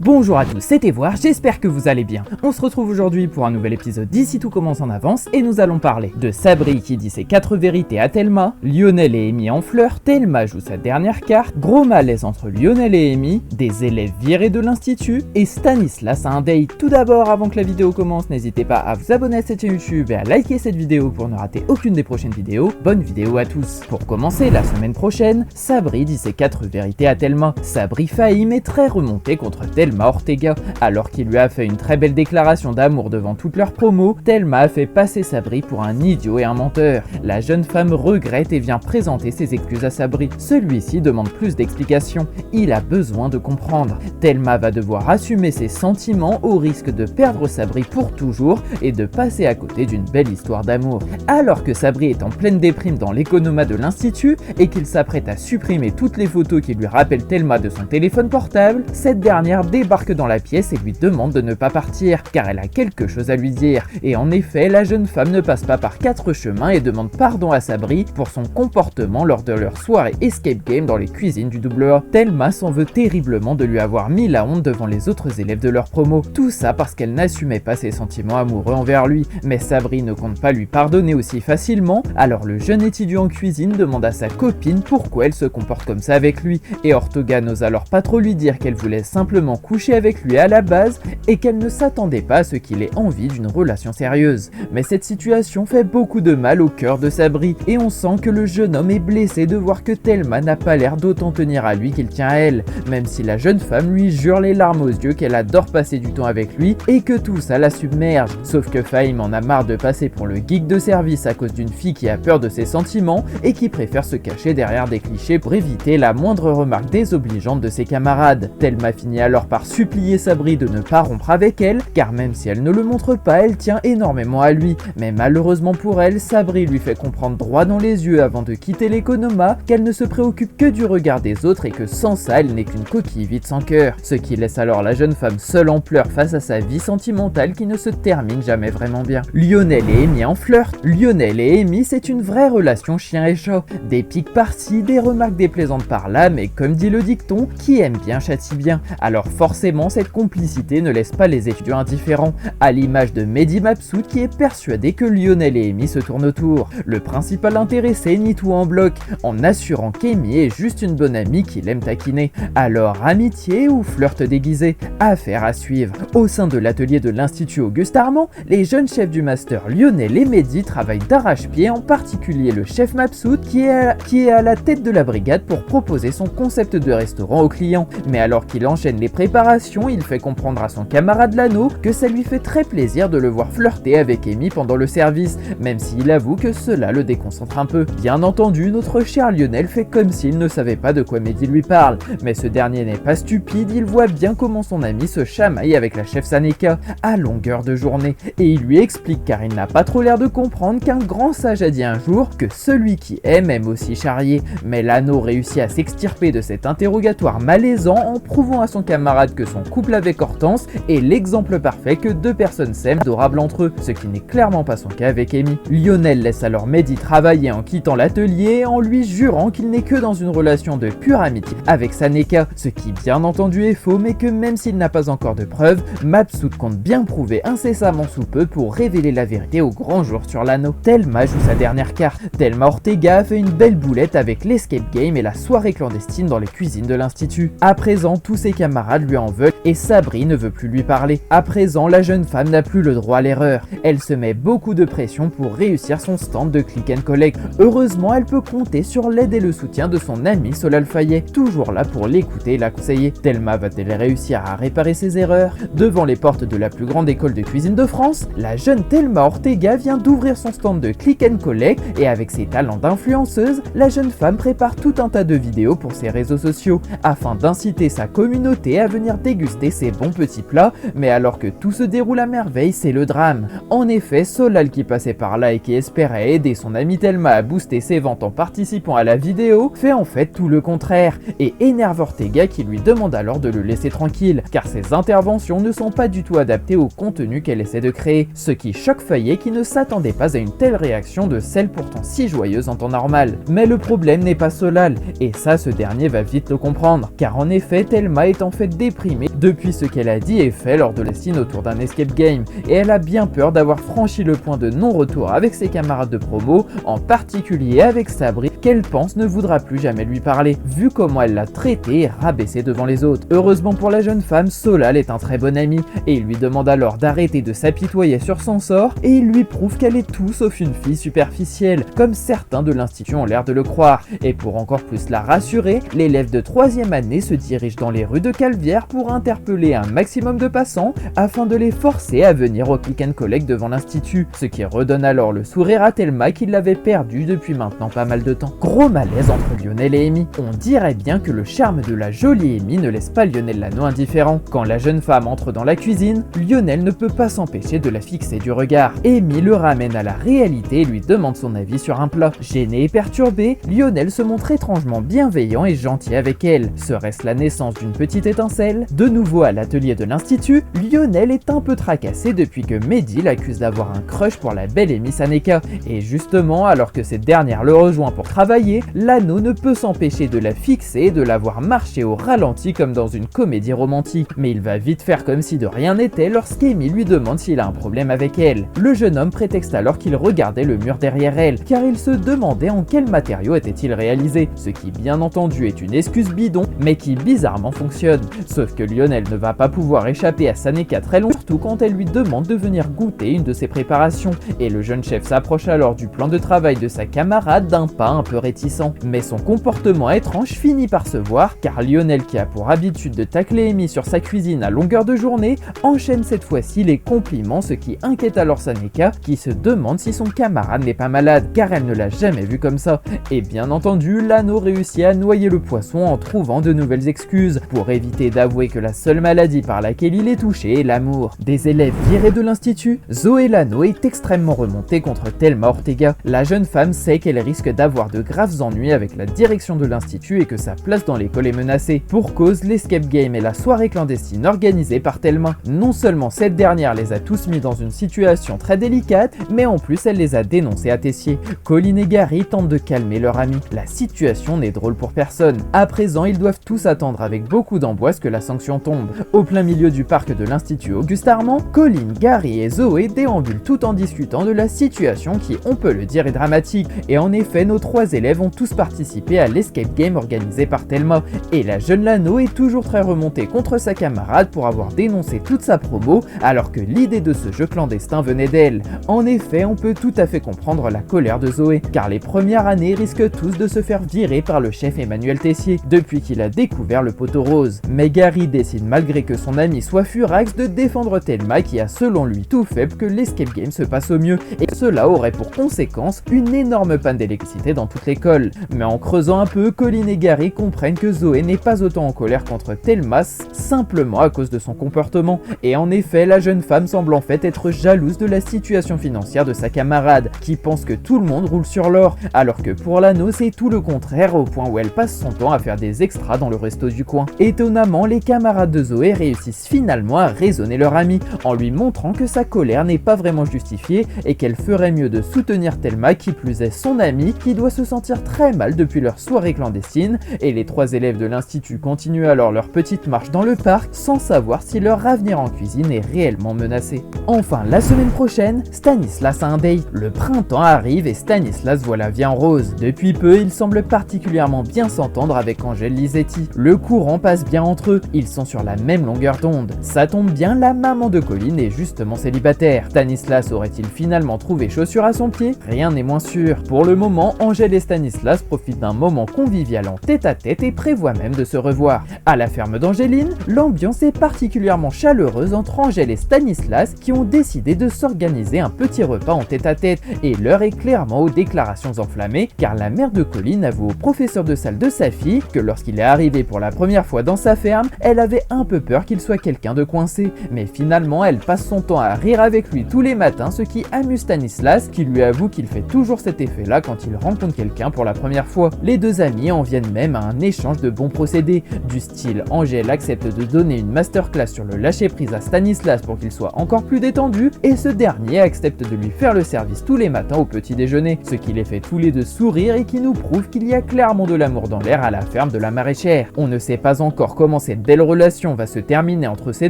Bonjour à tous, c'est Evoire, j'espère que vous allez bien. On se retrouve aujourd'hui pour un nouvel épisode d'Ici tout commence en avance et nous allons parler de Sabri qui dit ses 4 vérités à Thelma, Lionel et Amy en fleurs, Thelma joue sa dernière carte, gros malaise entre Lionel et Amy, des élèves virés de l'institut et Stanislas a un date. Tout d'abord, avant que la vidéo commence, n'hésitez pas à vous abonner à cette chaîne YouTube et à liker cette vidéo pour ne rater aucune des prochaines vidéos. Bonne vidéo à tous. Pour commencer, la semaine prochaine, Sabri dit ses 4 vérités à Thelma. Sabri Fahim est très remonté contre Thelma Ortega. Alors qu'il lui a fait une très belle déclaration d'amour devant toutes leurs promos, Thelma a fait passer Sabri pour un idiot et un menteur. La jeune femme regrette et vient présenter ses excuses à Sabri. Celui-ci demande plus d'explications. Il a besoin de comprendre. Thelma va devoir assumer ses sentiments au risque de perdre Sabri pour toujours et de passer à côté d'une belle histoire d'amour. Alors que Sabri est en pleine déprime dans l'économat de l'institut et qu'il s'apprête à supprimer toutes les photos qui lui rappellent Thelma de son téléphone portable, cette dernière débarque dans la pièce et lui demande de ne pas partir, car elle a quelque chose à lui dire. Et en effet, la jeune femme ne passe pas par 4 chemins et demande pardon à Sabri pour son comportement lors de leur soirée escape game dans les cuisines du AA. Thelma s'en veut terriblement de lui avoir mis la honte devant les autres élèves de leur promo. Tout ça parce qu'elle n'assumait pas ses sentiments amoureux envers lui. Mais Sabri ne compte pas lui pardonner aussi facilement, alors le jeune étudiant en cuisine demande à sa copine pourquoi elle se comporte comme ça avec lui. Et Ortega n'ose alors pas trop lui dire qu'elle voulait simplement coucher avec lui à la base et qu'elle ne s'attendait pas à ce qu'il ait envie d'une relation sérieuse. Mais cette situation fait beaucoup de mal au cœur de Sabri et on sent que le jeune homme est blessé de voir que Thelma n'a pas l'air d'autant tenir à lui qu'il tient à elle, même si la jeune femme lui jure les larmes aux yeux qu'elle adore passer du temps avec lui et que tout ça la submerge. Sauf que Fahim en a marre de passer pour le geek de service à cause d'une fille qui a peur de ses sentiments et qui préfère se cacher derrière des clichés pour éviter la moindre remarque désobligeante de ses camarades. Thelma finit alors par supplier Sabri de ne pas rompre avec elle, car même si elle ne le montre pas, elle tient énormément à lui. Mais malheureusement pour elle, Sabri lui fait comprendre droit dans les yeux avant de quitter l'économat qu'elle ne se préoccupe que du regard des autres et que sans ça, elle n'est qu'une coquille vide sans cœur. Ce qui laisse alors la jeune femme seule en pleurs face à sa vie sentimentale qui ne se termine jamais vraiment bien. Lionel et Amy en flirt. Lionel et Amy, c'est une vraie relation chien et chat. Des pics par-ci, des remarques déplaisantes par-là, mais comme dit le dicton, qui aime bien châtie bien. Alors forcément, cette complicité ne laisse pas les étudiants indifférents, à l'image de Mehdi Mabsoud qui est persuadé que Lionel et Amy se tournent autour. Le principal intéressé nie tout en bloc, en assurant qu'Amy est juste une bonne amie qu'il aime taquiner. Alors amitié ou flirt déguisé? Affaire à suivre. Au sein de l'atelier de l'Institut Auguste Armand, les jeunes chefs du master Lionel et Mehdi travaillent d'arrache-pied, en particulier le chef Mabsoud qui est à la tête de la brigade pour proposer son concept de restaurant aux clients. Mais alors qu'il enchaîne les préparations, il fait comprendre à son camarade Lano que ça lui fait très plaisir de le voir flirter avec Amy pendant le service, même s'il avoue que cela le déconcentre un peu. Bien entendu, notre cher Lionel fait comme s'il ne savait pas de quoi Mehdi lui parle, mais ce dernier n'est pas stupide, il voit bien comment son ami se chamaille avec la chef Saneka à longueur de journée, et il lui explique, car il n'a pas trop l'air de comprendre, qu'un grand sage a dit un jour que celui qui aime aussi charrier. Mais Lano réussit à s'extirper de cet interrogatoire malaisant en prouvant à son camarade que son couple avec Hortense est l'exemple parfait que 2 personnes s'aiment adorables entre eux, ce qui n'est clairement pas son cas avec Amy. Lionel laisse alors Mehdi travailler en quittant l'atelier en lui jurant qu'il n'est que dans une relation de pure amitié avec Saneka, ce qui bien entendu est faux, mais que même s'il n'a pas encore de preuves, Mabsoud compte bien prouver incessamment sous peu pour révéler la vérité au grand jour sur l'anneau. Thelma joue sa dernière carte. Thelma Ortega a fait une belle boulette avec l'escape game et la soirée clandestine dans les cuisines de l'institut. À présent, tous ses camarades lui en veulent et Sabri ne veut plus lui parler. À présent, la jeune femme n'a plus le droit à l'erreur. Elle se met beaucoup de pression pour réussir son stand de click and collect. Heureusement, elle peut compter sur l'aide et le soutien de son ami Solal Fayet, toujours là pour l'écouter et la conseiller. Thelma va-t-elle réussir à réparer ses erreurs? Devant les portes de la plus grande école de cuisine de France, la jeune Thelma Ortega vient d'ouvrir son stand de click and collect et avec ses talents d'influenceuse, la jeune femme prépare tout un tas de vidéos pour ses réseaux sociaux afin d'inciter sa communauté à venir déguster ses bons petits plats, mais alors que tout se déroule à merveille, c'est le drame. En effet, Solal qui passait par là et qui espérait aider son amie Thelma à booster ses ventes en participant à la vidéo, fait en fait tout le contraire et énerve Ortega qui lui demande alors de le laisser tranquille, car ses interventions ne sont pas du tout adaptées au contenu qu'elle essaie de créer, ce qui choque Fayet qui ne s'attendait pas à une telle réaction de celle pourtant si joyeuse en temps normal. Mais le problème n'est pas Solal, et ça ce dernier va vite le comprendre, car en effet Thelma est en fait déprimée depuis ce qu'elle a dit et fait lors de la scène autour d'un escape game, et elle a bien peur d'avoir franchi le point de non-retour avec ses camarades de promo, en particulier avec Sabri, qu'elle pense ne voudra plus jamais lui parler, vu comment elle l'a traité et rabaissé devant les autres. Heureusement pour la jeune femme, Solal est un très bon ami, et il lui demande alors d'arrêter de s'apitoyer sur son sort, et il lui prouve qu'elle est tout sauf une fille superficielle, comme certains de l'institut ont l'air de le croire. Et pour encore plus la rassurer, l'élève de 3e année se dirige dans les rues de Calvière pour interpeller un maximum de passants afin de les forcer à venir au click and collect devant l'institut, ce qui redonne alors le sourire à Thelma qui l'avait perdu depuis maintenant pas mal de temps. Gros malaise entre Lionel et Amy. On dirait bien que le charme de la jolie Amy ne laisse pas Lionel Lano indifférent. Quand la jeune femme entre dans la cuisine, Lionel ne peut pas s'empêcher de la fixer du regard. Amy le ramène à la réalité et lui demande son avis sur un plat. Gêné et perturbé, Lionel se montre étrangement bienveillant et gentil avec elle. Serait-ce la naissance d'une petite étincelle? De nouveau à l'atelier de l'institut, Lionel est un peu tracassé depuis que Mehdi l'accuse d'avoir un crush pour la belle Amy Saneka. Et justement, alors que cette dernière le rejoint pour travailler, Lano ne peut s'empêcher de la fixer et de la voir marcher au ralenti comme dans une comédie romantique. Mais il va vite faire comme si de rien n'était lorsqu'Amy lui demande s'il a un problème avec elle. Le jeune homme prétexte alors qu'il regardait le mur derrière elle, car il se demandait en quel matériau était-il réalisé, ce qui bien entendu est une excuse bidon, mais qui bizarrement fonctionne. Sauf que Lionel ne va pas pouvoir échapper à Saneka très long, surtout quand elle lui demande de venir goûter une de ses préparations, et le jeune chef s'approche alors du plan de travail de sa camarade d'un pas un peu réticent. Mais son comportement étrange finit par se voir, car Lionel, qui a pour habitude de tacler Amy sur sa cuisine à longueur de journée, enchaîne cette fois-ci les compliments, ce qui inquiète alors Saneka, qui se demande si son camarade n'est pas malade, car elle ne l'a jamais vu comme ça. Et bien entendu, Lano réussit à noyer le poisson en trouvant de nouvelles excuses, pour éviter d'avouer que la seule maladie par laquelle il est touché est l'amour. Des élèves virés de l'institut, Zoé Lano est extrêmement remontée contre Thelma Ortega. La jeune femme sait qu'elle risque d'avoir de graves ennuis avec la direction de l'institut et que sa place dans l'école est menacée. Pour cause, l'escape game et la soirée clandestine organisée par Thelma. Non seulement cette dernière les a tous mis dans une situation très délicate, mais en plus elle les a dénoncés à Tessier. Colin et Gary tentent de calmer leur ami. La situation n'est drôle pour personne. À présent, ils doivent tous attendre avec beaucoup d'angoisse que la sanction tombe. Au plein milieu du parc de l'institut Auguste Armand, Colin, Gary et Zoé déambulent tout en discutant de la situation qui, on peut le dire, est dramatique. Et en effet, nos 3 élèves ont tous participé à l'escape game organisé par Thelma. Et la jeune Lano est toujours très remontée contre sa camarade pour avoir dénoncé toute sa promo, alors que l'idée de ce jeu clandestin venait d'elle. En effet, on peut tout à fait comprendre la colère de Zoé, car les premières années risquent tous de se faire virer par le chef Emmanuel Tessier, depuis qu'il a découvert le poteau rose. Mais Gary décide, malgré que son ami soit furax, de défendre Thelma qui a selon lui tout fait pour que l'escape game se passe au mieux, et cela aurait pour conséquence une énorme panne d'électricité dans toute l'école. Mais en creusant un peu, Colin et Gary comprennent que Zoé n'est pas autant en colère contre Thelma simplement à cause de son comportement. Et en effet, la jeune femme semble en fait être jalouse de la situation financière de sa camarade, qui pense que tout le monde roule sur l'or, alors que pour Lano c'est tout le contraire, au point où elle passe son temps à faire des extras dans le resto du coin. Étonnamment, les camarades de Zoé réussissent finalement à raisonner leur ami, en lui montrant que sa colère n'est pas vraiment justifiée et qu'elle ferait mieux de soutenir Thelma, qui plus est son amie, qui doit se sentir très mal depuis leur soirée clandestine. Et les 3 élèves de l'institut continuent alors leur petite marche dans le parc sans savoir si leur avenir en cuisine est réellement menacé. Enfin, la semaine prochaine, Stanislas a un date. Le printemps arrive et Stanislas voit la vie en rose. Depuis peu, il semble particulièrement bien s'entendre avec Angèle Lisetti. Le courant passe bien entre eux, ils sont sur la même longueur d'onde. Ça tombe bien, la maman de Colin est justement célibataire. Stanislas aurait-il finalement trouvé chaussure à son pied? Rien n'est moins sûr. Pour le moment, Angèle et Stanislas profitent d'un moment convivial en tête-à-tête et prévoient même de se revoir. À la ferme d'Angéline, l'ambiance est particulièrement chaleureuse entre Angèle et Stanislas qui ont décidé de s'organiser un petit repas en tête-à-tête, et l'heure est clairement aux déclarations enflammées, car la mère de Colin avoue au professeur de salle de sa fille que lorsqu'il est arrivé pour la première fois dans sa ferme, elle avait un peu peur qu'il soit quelqu'un de coincé, mais finalement elle passe son temps à rire avec lui tous les matins, ce qui amuse Stanislas, qui lui avoue qu'il fait toujours cet effet-là quand il rencontre quelqu'un pour la première fois. Les 2 amis en viennent même à un échange de bons procédés, du style Angèle accepte de donner une masterclass sur le lâcher-prise à Stanislas pour qu'il soit encore plus détendu, et ce dernier accepte de lui faire le service tous les matins au petit déjeuner, ce qui les fait tous les 2 sourire et qui nous prouve qu'il y a clairement de l'amour dans l'air à la ferme de la maraîchère. On ne sait pas encore comment s'est cette belle relation va se terminer entre ces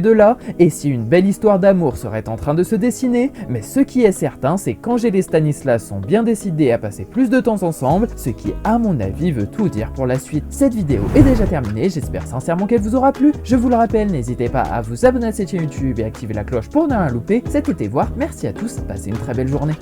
deux-là, et si une belle histoire d'amour serait en train de se dessiner, mais ce qui est certain, c'est qu'Angèle et Stanislas sont bien décidés à passer plus de temps ensemble, ce qui à mon avis veut tout dire pour la suite. Cette vidéo est déjà terminée, j'espère sincèrement qu'elle vous aura plu. Je vous le rappelle, n'hésitez pas à vous abonner à cette chaîne YouTube et activer la cloche pour ne rien louper. C'était voir, merci à tous, passez une très belle journée.